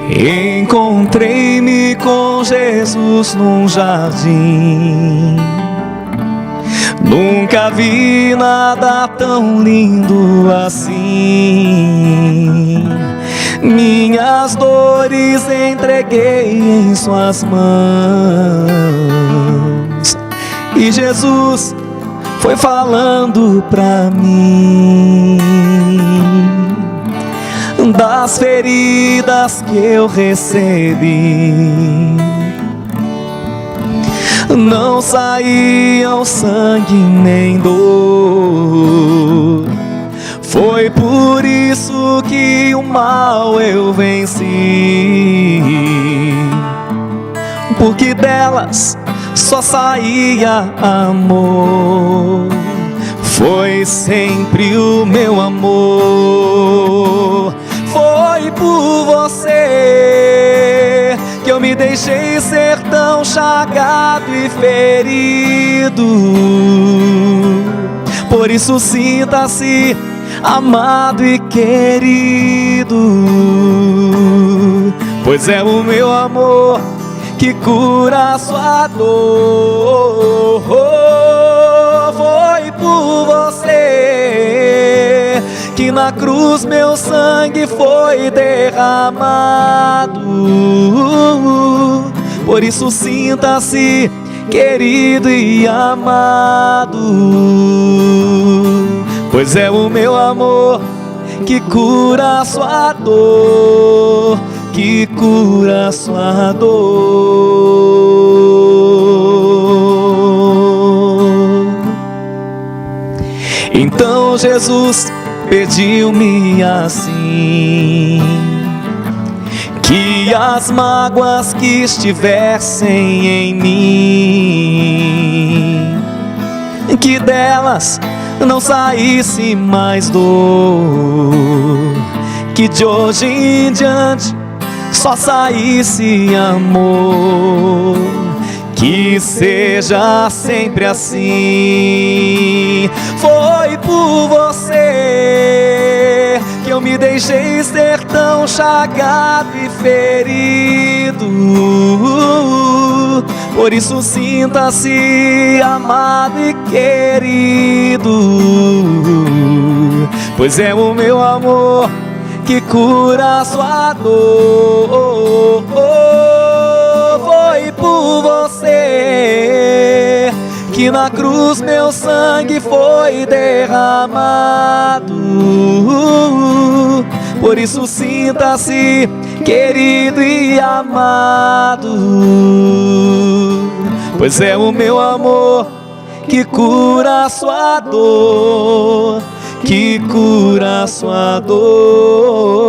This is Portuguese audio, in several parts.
Encontrei-me com Jesus num jardim. Nunca vi nada tão lindo assim. Minhas dores entreguei em suas mãos, e Jesus foi falando pra mim das feridas que eu recebi. Não saíam sangue nem dor. Foi por isso que o mal eu venci, porque delas só saía amor. Foi sempre o meu amor. Foi por você que eu me deixei ser tão chagado e ferido. Por isso sinta-se amado e querido, pois é o meu amor que cura a sua dor. Foi por você que na cruz meu sangue foi derramado. Por isso sinta-se querido e amado, pois é o meu amor que cura a sua dor, que cura a sua dor. Então Jesus pediu-me assim, que as mágoas que estivessem em mim, que delas não saísse mais dor, que de hoje em diante só saísse amor. Que seja sempre assim. Foi por você que eu me deixei ser tão chagado e ferido. Por isso sinta-se amado e querido, pois é o meu amor que cura a sua dor. Foi por você que na cruz meu sangue foi derramado. Por isso sinta-se querido e amado, pois é o meu amor que cura a sua dor, que cura a sua dor.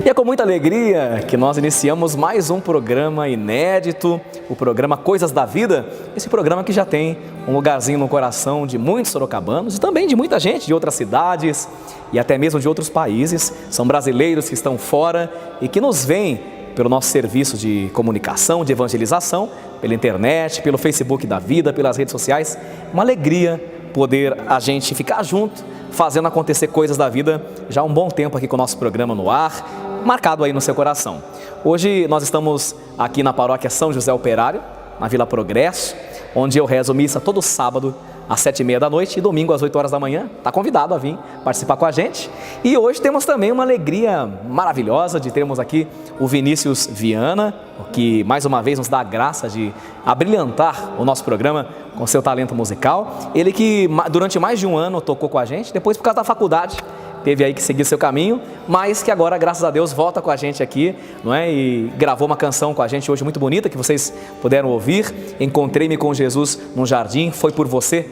E é com muita alegria que nós iniciamos mais um programa inédito, o programa Coisas da Vida. Esse programa que já tem um lugarzinho no coração de muitos sorocabanos e também de muita gente de outras cidades e até mesmo de outros países. São brasileiros que estão fora e que nos veem pelo nosso serviço de comunicação, de evangelização, pela internet, pelo Facebook da Vida, pelas redes sociais. Uma alegria poder a gente ficar junto, fazendo acontecer coisas da vida já há um bom tempo aqui com o nosso programa no ar, marcado aí no seu coração. Hoje nós estamos aqui na paróquia São José Operário, na Vila Progresso, onde eu rezo missa todo sábado às 7h30 da noite e domingo às 8 horas da manhã. Está convidado a vir participar com a gente. E hoje temos também uma alegria maravilhosa de termos aqui o Vinícius Viana, que mais uma vez nos dá a graça de abrilhantar o nosso programa com seu talento musical. Ele que durante mais de um ano tocou com a gente, depois por causa da faculdade teve aí que seguir seu caminho, mas que agora, graças a Deus, volta com a gente aqui, não é? E gravou uma canção com a gente hoje muito bonita, que vocês puderam ouvir. Encontrei-me com Jesus num jardim, foi por você,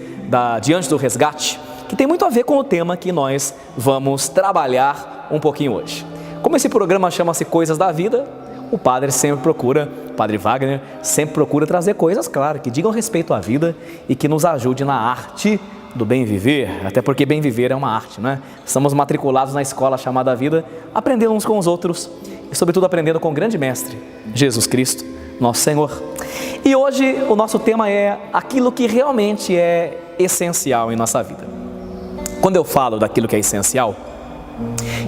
de Anjos do Resgate, que tem muito a ver com o tema que nós vamos trabalhar um pouquinho hoje. Como esse programa chama-se Coisas da Vida, o padre sempre procura, o padre Wagner sempre procura trazer coisas, claro, que digam respeito à vida e que nos ajude na arte do bem viver, até porque bem viver é uma arte, não é? Estamos matriculados na escola chamada Vida, aprendendo uns com os outros e sobretudo aprendendo com o grande mestre, Jesus Cristo, nosso Senhor. E hoje o nosso tema é aquilo que realmente é essencial em nossa vida. Quando eu falo daquilo que é essencial,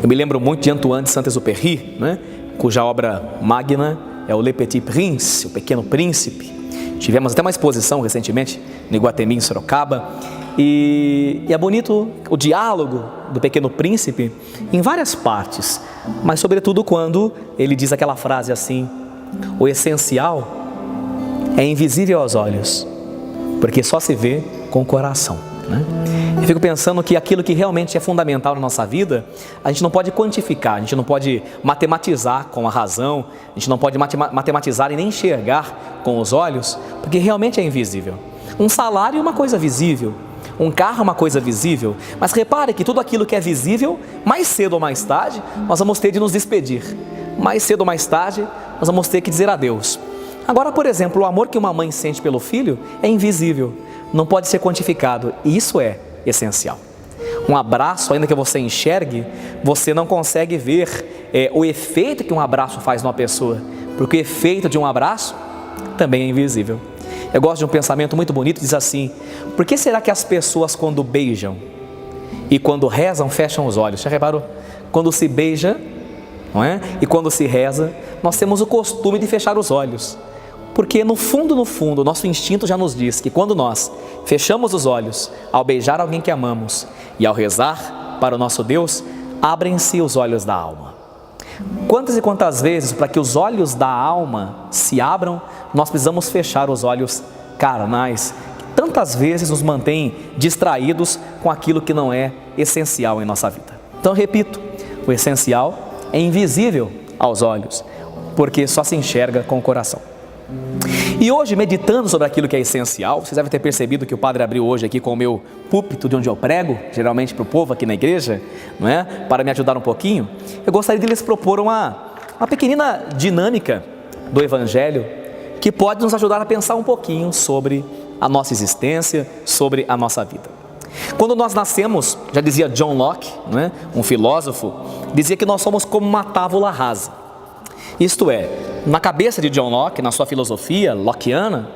eu me lembro muito de Antoine de Saint-Exupéry, né? Cuja obra magna é o Le Petit Prince, o Pequeno Príncipe. Tivemos até uma exposição recentemente no Iguatemi, em Sorocaba, e é bonito o diálogo do Pequeno Príncipe em várias partes, mas sobretudo quando ele diz aquela frase assim: o essencial é invisível aos olhos, porque só se vê com o coração, né? Eu fico pensando que aquilo que realmente é fundamental na nossa vida, a gente não pode quantificar, a gente não pode matematizar com a razão, a gente não pode matematizar e nem enxergar com os olhos, porque realmente é invisível. Um salário é uma coisa visível, um carro é uma coisa visível, mas repare que tudo aquilo que é visível, mais cedo ou mais tarde, nós vamos ter de nos despedir. Mais cedo ou mais tarde, nós vamos ter que dizer adeus. Agora, por exemplo, o amor que uma mãe sente pelo filho é invisível, não pode ser quantificado, e isso é essencial. Um abraço, ainda que você enxergue, você não consegue ver o efeito que um abraço faz numa pessoa, porque o efeito de um abraço também é invisível. Eu gosto de um pensamento muito bonito, diz assim: por que será que as pessoas quando beijam e quando rezam fecham os olhos? Já reparou? Quando se beija, não é? E quando se reza, nós temos o costume de fechar os olhos, porque no fundo, o nosso instinto já nos diz que quando nós fechamos os olhos ao beijar alguém que amamos e ao rezar para o nosso Deus, abrem-se os olhos da alma. Quantas e quantas vezes, para que os olhos da alma se abram, nós precisamos fechar os olhos carnais, que tantas vezes nos mantêm distraídos com aquilo que não é essencial em nossa vida. Então, repito, o essencial é invisível aos olhos, porque só se enxerga com o coração. E hoje, meditando sobre aquilo que é essencial, vocês devem ter percebido que o padre abriu hoje aqui com o meu púlpito de onde eu prego, geralmente para o povo aqui na igreja, não é? Para me ajudar um pouquinho. Eu gostaria de lhes propor uma pequenina dinâmica do Evangelho que pode nos ajudar a pensar um pouquinho sobre a nossa existência, sobre a nossa vida. Quando nós nascemos, já dizia John Locke, não é? Um filósofo, dizia que nós somos como uma tábula rasa. Isto é, na cabeça de John Locke, na sua filosofia lockeana,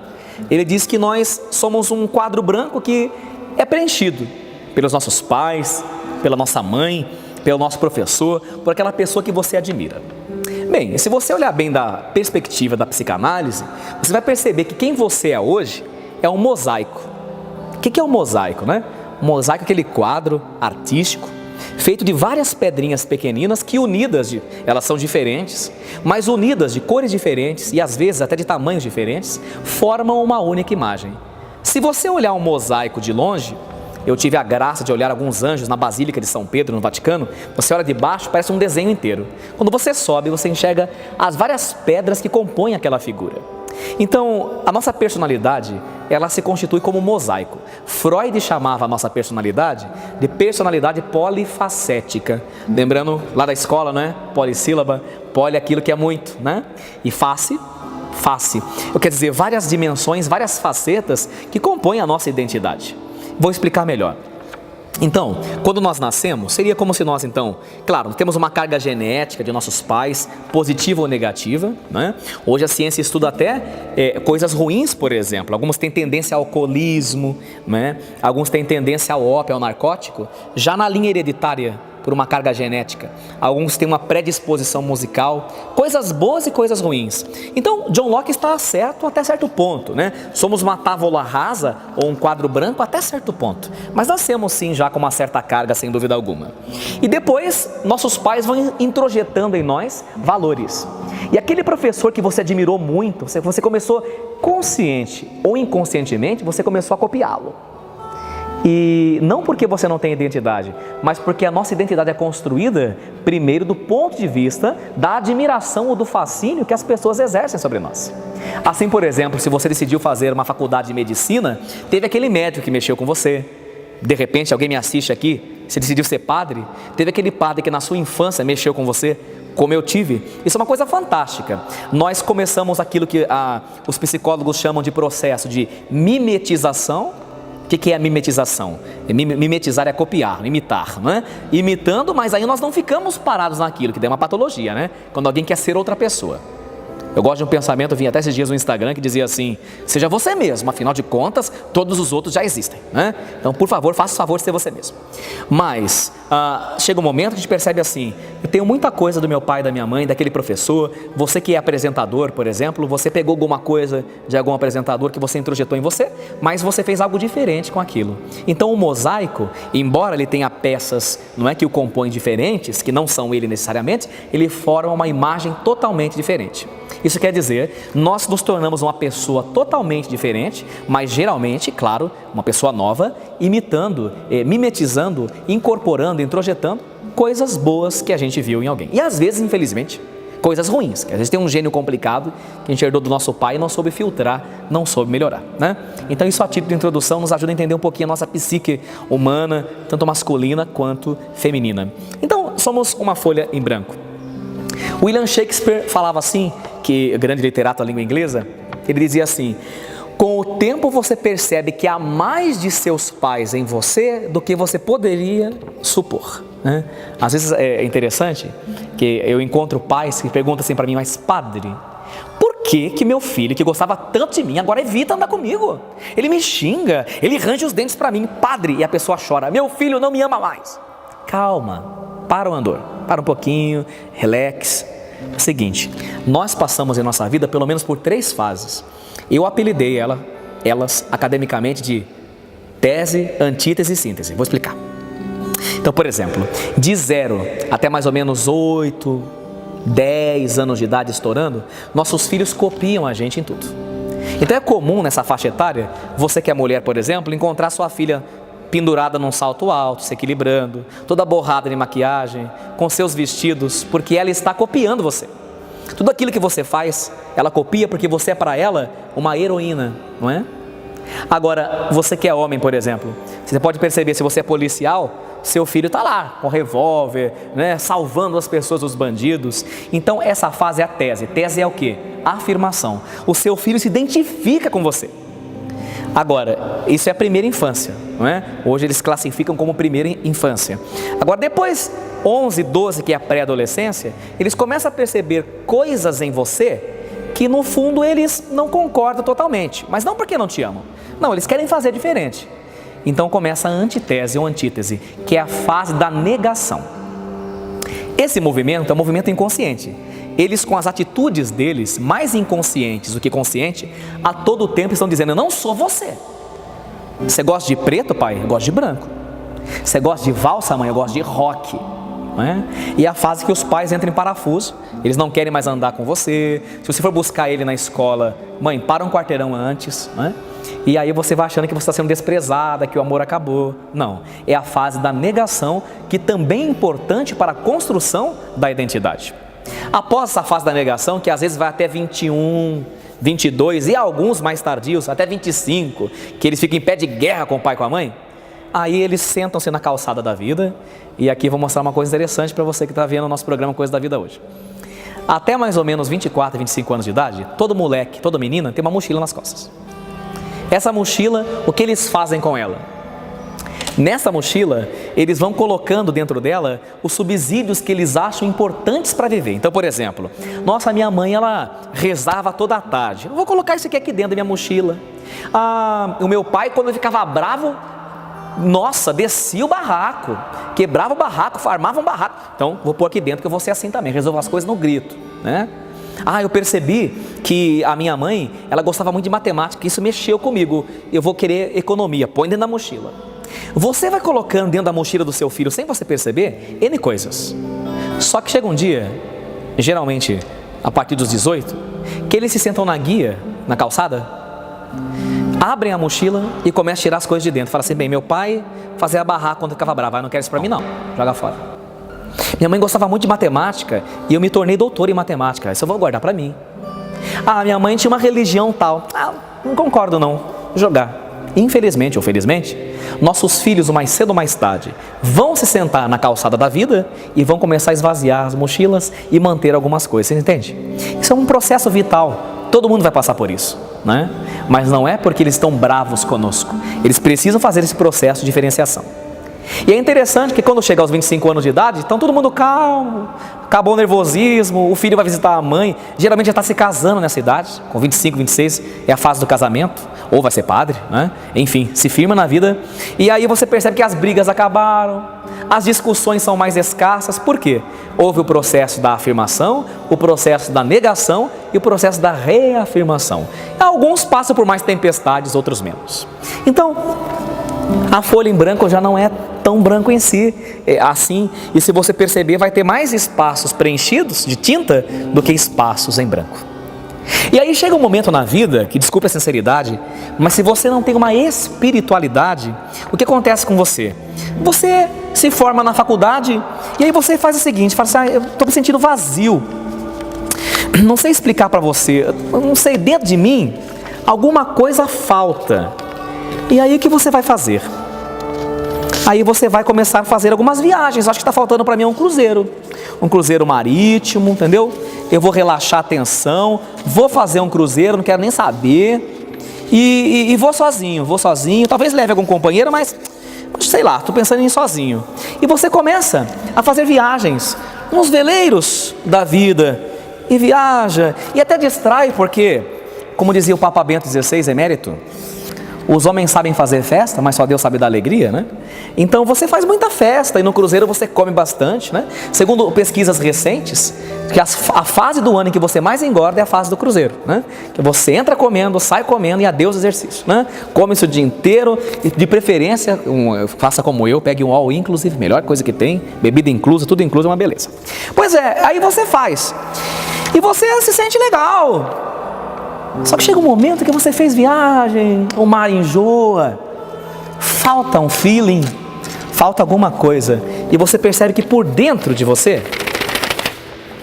ele diz que nós somos um quadro branco que é preenchido pelos nossos pais, pela nossa mãe, pelo nosso professor, por aquela pessoa que você admira. Bem, se você olhar bem da perspectiva da psicanálise, você vai perceber que quem você é hoje é um mosaico. O que é um mosaico, né? Um mosaico é aquele quadro artístico feito de várias pedrinhas pequeninas que unidas, elas são diferentes, mas unidas de cores diferentes e às vezes até de tamanhos diferentes, formam uma única imagem. Se você olhar um mosaico de longe, eu tive a graça de olhar alguns anjos na Basílica de São Pedro, no Vaticano, você olha de baixo, parece um desenho inteiro. Quando você sobe, você enxerga as várias pedras que compõem aquela figura. Então, a nossa personalidade, ela se constitui como um mosaico. Freud chamava a nossa personalidade de personalidade polifacética. Lembrando lá da escola, né? Polissílaba, poli aquilo que é muito, né? E face. Eu quero dizer, várias dimensões, várias facetas que compõem a nossa identidade. Vou explicar melhor. Então, quando nós nascemos, seria como se nós, então, claro, temos uma carga genética de nossos pais, positiva ou negativa, né? Hoje a ciência estuda até coisas ruins, por exemplo. Alguns têm tendência ao alcoolismo, né? Alguns têm tendência ao ópio, ao narcótico, já na linha hereditária, por uma carga genética. Alguns têm uma predisposição musical, coisas boas e coisas ruins. Então, John Locke está certo até certo ponto, né? Somos uma tábula rasa ou um quadro branco até certo ponto, mas nascemos sim já com uma certa carga, sem dúvida alguma. E depois, nossos pais vão introjetando em nós valores. E aquele professor que você admirou muito, você começou consciente ou inconscientemente, você começou a copiá-lo. E não porque você não tem identidade, mas porque a nossa identidade é construída, primeiro, do ponto de vista da admiração ou do fascínio que as pessoas exercem sobre nós. Assim, por exemplo, se você decidiu fazer uma faculdade de medicina, teve aquele médico que mexeu com você. De repente, alguém me assiste aqui, você decidiu ser padre, teve aquele padre que na sua infância mexeu com você, como eu tive. Isso é uma coisa fantástica. Nós começamos aquilo que os psicólogos chamam de processo de mimetização. O que é a mimetização? Mimetizar é copiar, imitar, não é? Imitando, mas aí nós não ficamos parados naquilo, que daí é uma patologia, né? Quando alguém quer ser outra pessoa. Eu gosto de um pensamento, eu vi até esses dias no Instagram, que dizia assim: seja você mesmo, afinal de contas, todos os outros já existem, né? Então, por favor, faça o favor de ser você mesmo. Mas, chega um momento que a gente percebe assim: eu tenho muita coisa do meu pai, da minha mãe, daquele professor. Você que é apresentador, por exemplo, você pegou alguma coisa de algum apresentador que você introjetou em você, mas você fez algo diferente com aquilo. Então, o mosaico, embora ele tenha peças, não é que o compõem diferentes, que não são ele necessariamente, ele forma uma imagem totalmente diferente. Isso quer dizer, nós nos tornamos uma pessoa totalmente diferente, mas geralmente, claro, uma pessoa nova, imitando, mimetizando, incorporando, introjetando coisas boas que a gente viu em alguém. E às vezes, infelizmente, coisas ruins, que às vezes tem um gênio complicado que a gente herdou do nosso pai e não soube filtrar, não soube melhorar, né? Então isso, a título de introdução, nos ajuda a entender um pouquinho a nossa psique humana, tanto masculina quanto feminina. Então, somos uma folha em branco. William Shakespeare falava assim, que grande literato da língua inglesa, ele dizia assim: com o tempo você percebe que há mais de seus pais em você do que você poderia supor, né? Às vezes é interessante que eu encontro pais que perguntam assim para mim: mas padre, por que meu filho, que gostava tanto de mim, agora evita andar comigo? Ele me xinga, ele range os dentes para mim, padre, e a pessoa chora: meu filho não me ama mais. Calma, para o andor, para um pouquinho, relax. É o seguinte, nós passamos em nossa vida pelo menos por 3 fases. Eu apelidei elas academicamente de tese, antítese e síntese. Vou explicar. Então, por exemplo, de 0 até mais ou menos 8, 10 anos de idade estourando, nossos filhos copiam a gente em tudo. Então é comum nessa faixa etária, você que é mulher, por exemplo, encontrar sua filha pendurada num salto alto, se equilibrando, toda borrada de maquiagem, com seus vestidos, porque ela está copiando você. Tudo aquilo que você faz, ela copia porque você é para ela uma heroína, não é? Agora, você que é homem, por exemplo, você pode perceber, se você é policial, seu filho está lá, com revólver, né, salvando as pessoas dos bandidos. Então, essa fase é a tese. Tese é o quê? A afirmação. O seu filho se identifica com você. Agora, isso é a primeira infância, não é? Hoje eles classificam como primeira infância. Agora, depois, 11, 12, que é a pré-adolescência, eles começam a perceber coisas em você que no fundo eles não concordam totalmente. Mas não porque não te amam. Não, eles querem fazer diferente. Então começa a antitese ou antítese, que é a fase da negação. Esse movimento é um movimento inconsciente. Eles, com as atitudes deles, mais inconscientes do que consciente, a todo tempo estão dizendo: eu não sou você. Você gosta de preto, pai? Eu gosto de branco. Você gosta de valsa, mãe? Eu gosto de rock. Não é? E é a fase que os pais entram em parafuso, eles não querem mais andar com você. Se você for buscar ele na escola, mãe, para um quarteirão antes, não é? E aí você vai achando que você está sendo desprezada, que o amor acabou. Não, é a fase da negação, que também é importante para a construção da identidade. Após essa fase da negação, que às vezes vai até 21, 22 e alguns mais tardios, até 25, que eles ficam em pé de guerra com o pai e com a mãe, aí eles sentam-se na calçada da vida. E aqui vou mostrar uma coisa interessante para você que está vendo o nosso programa Coisas da Vida hoje. Até mais ou menos 24, 25 anos de idade, todo moleque, toda menina tem uma mochila nas costas. Essa mochila, o que eles fazem com ela? Nessa mochila, eles vão colocando dentro dela os subsídios que eles acham importantes para viver. Então, por exemplo, nossa, minha mãe, ela rezava toda a tarde. Eu vou colocar isso aqui dentro da minha mochila. O meu pai, quando ele ficava bravo, nossa, descia o barraco, quebrava o barraco, armava um barraco. Então, vou pôr aqui dentro que eu vou ser assim também, resolvo as coisas no grito, né? Eu percebi que a minha mãe, ela gostava muito de matemática, isso mexeu comigo. Eu vou querer economia, põe dentro da mochila. Você vai colocando dentro da mochila do seu filho, sem você perceber, N coisas. Só que chega um dia, geralmente a partir dos 18, que eles se sentam na guia, na calçada, abrem a mochila e começam a tirar as coisas de dentro. Fala assim: bem, meu pai fazia a barraca quando ficava bravo, não quero isso pra mim não, joga fora. Minha mãe gostava muito de matemática e eu me tornei doutor em matemática, isso eu vou guardar pra mim. Minha mãe tinha uma religião tal, não concordo não, jogar. Infelizmente ou felizmente, nossos filhos, mais cedo ou mais tarde, vão se sentar na calçada da vida e vão começar a esvaziar as mochilas e manter algumas coisas, você entende? Isso é um processo vital, todo mundo vai passar por isso, né? Mas não é porque eles estão bravos conosco, eles precisam fazer esse processo de diferenciação. E é interessante que quando chega aos 25 anos de idade, estão todo mundo calmo, acabou o nervosismo, o filho vai visitar a mãe, geralmente já está se casando nessa idade, com 25, 26, é a fase do casamento, ou vai ser padre, né? Enfim, se firma na vida, e aí você percebe que as brigas acabaram, as discussões são mais escassas. Por quê? Houve o processo da afirmação, o processo da negação e o processo da reafirmação. Alguns passam por mais tempestades, outros menos. Então, a folha em branco já não é tão branco em si, assim, e se você perceber, vai ter mais espaços preenchidos de tinta do que espaços em branco. E aí chega um momento na vida, que desculpe a sinceridade, mas se você não tem uma espiritualidade, o que acontece com você? Você se forma na faculdade, e aí você faz o seguinte, fala assim, eu estou me sentindo vazio, não sei explicar para você, eu não sei, dentro de mim, alguma coisa falta. E aí o que você vai fazer? Aí você vai começar a fazer algumas viagens. Acho que está faltando para mim um cruzeiro marítimo, entendeu? Eu vou relaxar a tensão, vou fazer um cruzeiro, não quero nem saber, e vou sozinho, talvez leve algum companheiro, mas sei lá, estou pensando em ir sozinho. E você começa a fazer viagens, uns veleiros da vida, e viaja, e até distrai, porque, como dizia o Papa Bento XVI, emérito, os homens sabem fazer festa, mas só Deus sabe dar alegria, né? Então você faz muita festa e no cruzeiro você come bastante, né? Segundo pesquisas recentes, que a fase do ano em que você mais engorda é a fase do cruzeiro, né? Que você entra comendo, sai comendo e adeus exercício, né? Come isso o dia inteiro e de preferência, faça como eu, pegue um all inclusive, melhor coisa que tem, bebida inclusa, tudo incluso, é uma beleza. Pois é, aí você faz e você se sente legal. Só que chega um momento que você fez viagem, o mar enjoa, falta um feeling, falta alguma coisa, e você percebe que por dentro de você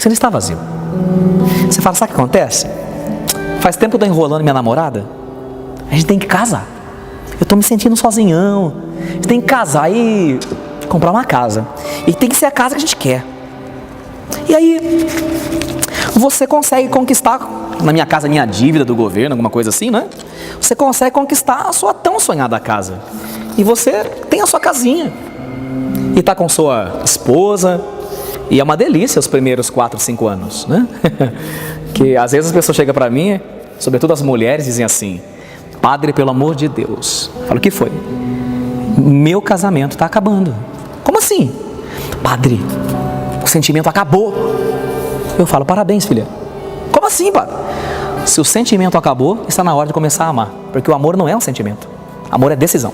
não está vazio. Você fala, sabe o que acontece? Faz tempo que eu estou enrolando minha namorada, a gente tem que casar, eu estou me sentindo sozinhão, a gente tem que casar e comprar uma casa, e tem que ser a casa que a gente quer. E aí você consegue conquistar, na minha casa, minha dívida do governo, alguma coisa assim, né? Você consegue conquistar a sua tão sonhada casa. E você tem a sua casinha. E está com sua esposa. E é uma delícia os primeiros 4, 5 anos, né? Que às vezes as pessoas chegam para mim, sobretudo as mulheres, dizem assim, padre, pelo amor de Deus. Eu falo, o que foi? Meu casamento está acabando. Como assim? Padre, o sentimento acabou. Eu falo, parabéns, filha. Como assim, padre? Se o sentimento acabou, está na hora de começar a amar. Porque o amor não é um sentimento. Amor é decisão.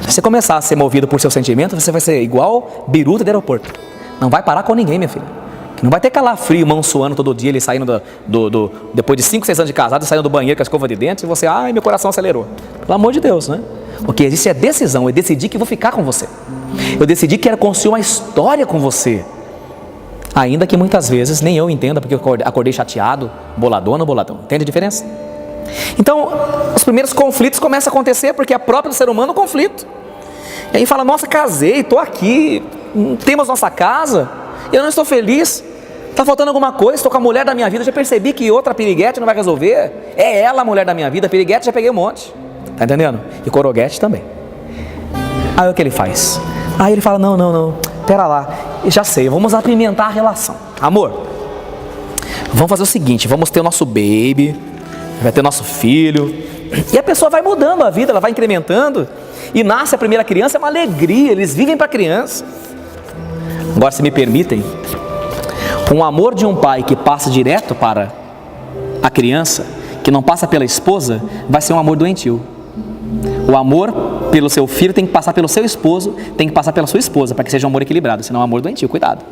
Se você começar a ser movido por seu sentimento, você vai ser igual biruta de aeroporto. Não vai parar com ninguém, minha filha. Não vai ter calafrio, mão suando todo dia, ele saindo depois de 5, 6 anos de casado, saindo do banheiro com a escova de dente, e você, ai, meu coração acelerou. Pelo amor de Deus, né? O que existe é decisão. Eu decidi que vou ficar com você. Eu decidi que quero construir uma história com você. Ainda que muitas vezes nem eu entenda, porque eu acordei chateado, boladona ou boladão. Entende a diferença? Então, os primeiros conflitos começam a acontecer porque é próprio do ser humano o conflito. E aí fala, nossa, casei, estou aqui, temos nossa casa, eu não estou feliz, está faltando alguma coisa, estou com a mulher da minha vida, já percebi que outra piriguete não vai resolver, é ela a mulher da minha vida, piriguete já peguei um monte, tá entendendo? E coroguete também. Aí o que ele faz? Aí ele fala, não, pera lá, já sei, vamos apimentar a relação. Amor, vamos fazer o seguinte, vamos ter o nosso baby, vai ter nosso filho, e a pessoa vai mudando a vida, ela vai incrementando, e nasce a primeira criança, é uma alegria, eles vivem para a criança. Agora, se me permitem, um amor de um pai que passa direto para a criança, que não passa pela esposa, vai ser um amor doentio. O amor pelo seu filho tem que passar pelo seu esposo, tem que passar pela sua esposa, para que seja um amor equilibrado, senão é um amor doentio, cuidado.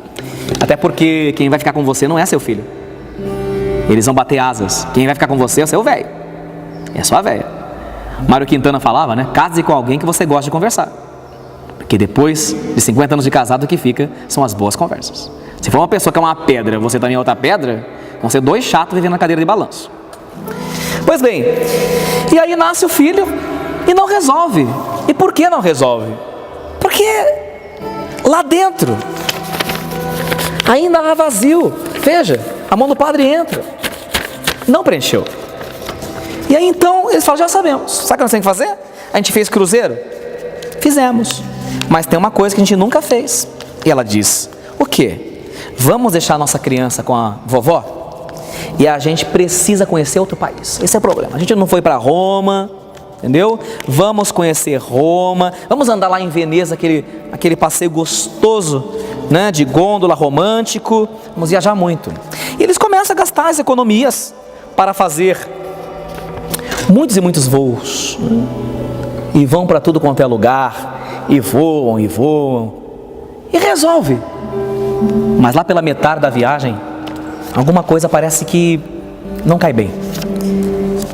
Até porque quem vai ficar com você não é seu filho. Eles vão bater asas. Quem vai ficar com você é o seu velho. É a sua velha. Mário Quintana falava, né? Case com alguém que você gosta de conversar. Porque depois de 50 anos de casado, o que fica são as boas conversas. Se for uma pessoa que é uma pedra, você também é outra pedra, vão ser dois chatos vivendo na cadeira de balanço. Pois bem, e aí nasce o filho e não resolve. E por que não resolve? Porque lá dentro ainda há vazio. Veja, a mão do padre entra, não preencheu. E aí então eles falam, já sabemos, sabe o que nós temos que fazer? A gente fez cruzeiro? Fizemos. mas tem uma coisa que a gente nunca fez. E ela diz: o quê? Vamos deixar nossa criança com a vovó? E a gente precisa conhecer outro país. Esse é o problema. A gente não foi para Roma, entendeu? Vamos conhecer Roma, vamos andar lá em Veneza, aquele passeio gostoso, né, de gôndola romântico, vamos viajar muito. E eles começam a gastar as economias para fazer muitos e muitos voos, né? E vão para tudo quanto é lugar, e voam, e resolve. Mas lá pela metade da viagem, alguma coisa parece que não cai bem.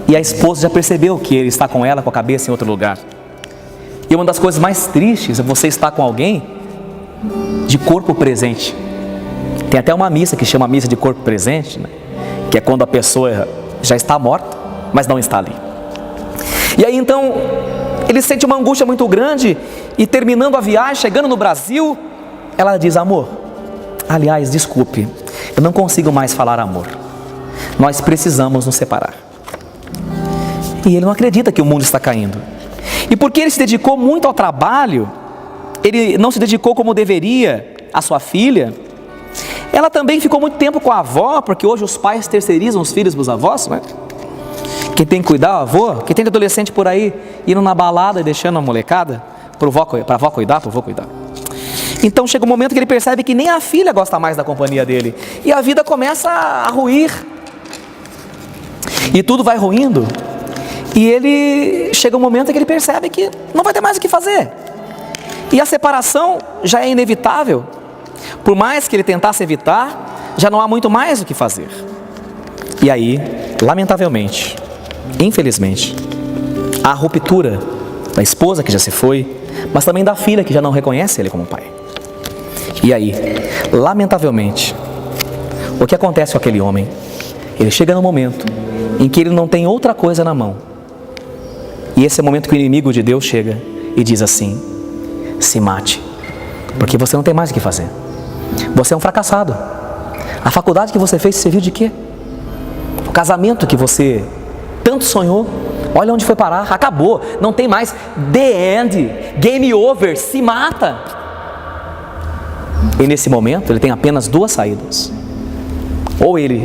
E a esposa já percebeu que ele está com ela, com a cabeça em outro lugar. E uma das coisas mais tristes é você estar com alguém de corpo presente. Tem até uma missa que chama missa de corpo presente, né? Que é quando a pessoa já está morta, mas não está ali. E aí então, ele sente uma angústia muito grande e terminando a viagem, chegando no Brasil, ela diz: amor, aliás, desculpe, eu não consigo mais falar amor. Nós precisamos nos separar. E ele não acredita que o mundo está caindo. E porque ele se dedicou muito ao trabalho, ele não se dedicou como deveria à sua filha. Ela também ficou muito tempo com a avó, porque hoje os pais terceirizam os filhos para os avós, né? Quem tem que cuidar, o avô. Quem tem adolescente por aí, indo na balada e deixando a molecada para a avó cuidar, para o avô cuidar. Então chega um momento que ele percebe que nem a filha gosta mais da companhia dele. E a vida começa a ruir. E tudo vai ruindo. E ele chega um momento em que ele percebe que não vai ter mais o que fazer. E a separação já é inevitável. Por mais que ele tentasse evitar, já não há muito mais o que fazer. E aí, lamentavelmente, infelizmente, há a ruptura da esposa que já se foi, mas também da filha que já não reconhece ele como pai. E aí, lamentavelmente, o que acontece com aquele homem? Ele chega no momento em que ele não tem outra coisa na mão. E esse é o momento que o inimigo de Deus chega e diz assim: se mate, porque você não tem mais o que fazer. Você é um fracassado. A faculdade que você fez serviu de quê? O casamento que você tanto sonhou, olha onde foi parar, acabou, não tem mais. The end, game over, se mata. E nesse momento ele tem apenas duas saídas. Ou ele,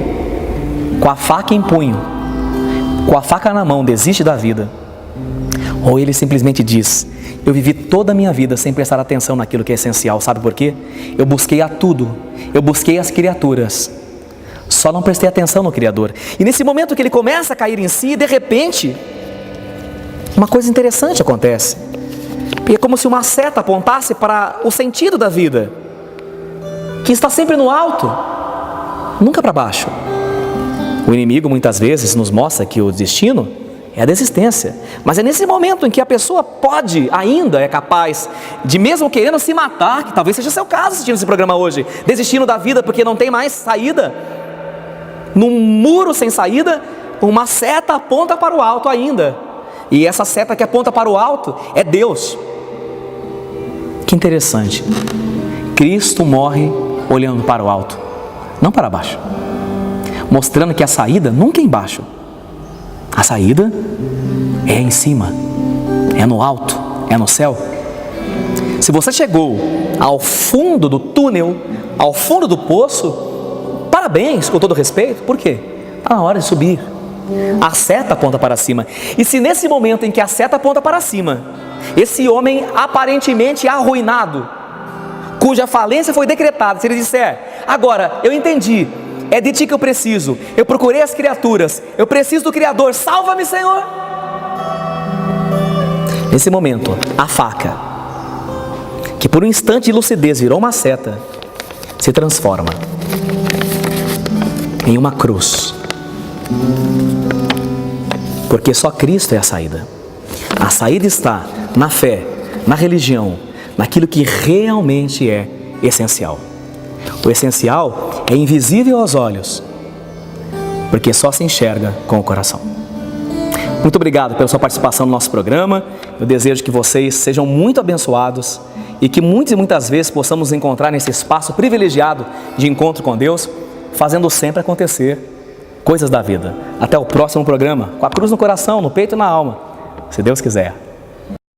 com a faca em punho, com a faca na mão, desiste da vida. Ou ele simplesmente diz: eu vivi toda a minha vida sem prestar atenção naquilo que é essencial. Sabe por quê? Eu busquei a tudo, eu busquei as criaturas, só não prestei atenção no Criador. E nesse momento que ele começa a cair em si, de repente, uma coisa interessante acontece. É como se uma seta apontasse para o sentido da vida, que está sempre no alto, nunca para baixo. O inimigo muitas vezes nos mostra que o destino é a desistência, mas é nesse momento em que a pessoa ainda é capaz de, mesmo querendo se matar, que talvez seja seu caso assistindo esse programa hoje, desistindo da vida porque não tem mais saída, num muro sem saída, uma seta aponta para o alto ainda, e essa seta que aponta para o alto é Deus. Que interessante, Cristo morre olhando para o alto, não para baixo, mostrando que a saída nunca é embaixo. A saída é em cima, é no alto, é no céu. Se você chegou ao fundo do túnel, ao fundo do poço, parabéns, com todo respeito. Por quê? Está na hora de subir. A seta aponta para cima. E se nesse momento em que a seta aponta para cima, esse homem aparentemente arruinado, cuja falência foi decretada, se ele disser: agora eu entendi, é de ti que eu preciso, eu procurei as criaturas, eu preciso do Criador, salva-me, Senhor. Nesse momento, a faca, que por um instante de lucidez virou uma seta, se transforma em uma cruz. Porque só Cristo é a saída. A saída está na fé, na religião, naquilo que realmente é essencial. O essencial é invisível aos olhos, porque só se enxerga com o coração. Muito obrigado pela sua participação no nosso programa. Eu desejo que vocês sejam muito abençoados e que muitas e muitas vezes possamos nos encontrar nesse espaço privilegiado de encontro com Deus, fazendo sempre acontecer coisas da vida. Até o próximo programa, com a cruz no coração, no peito e na alma, se Deus quiser.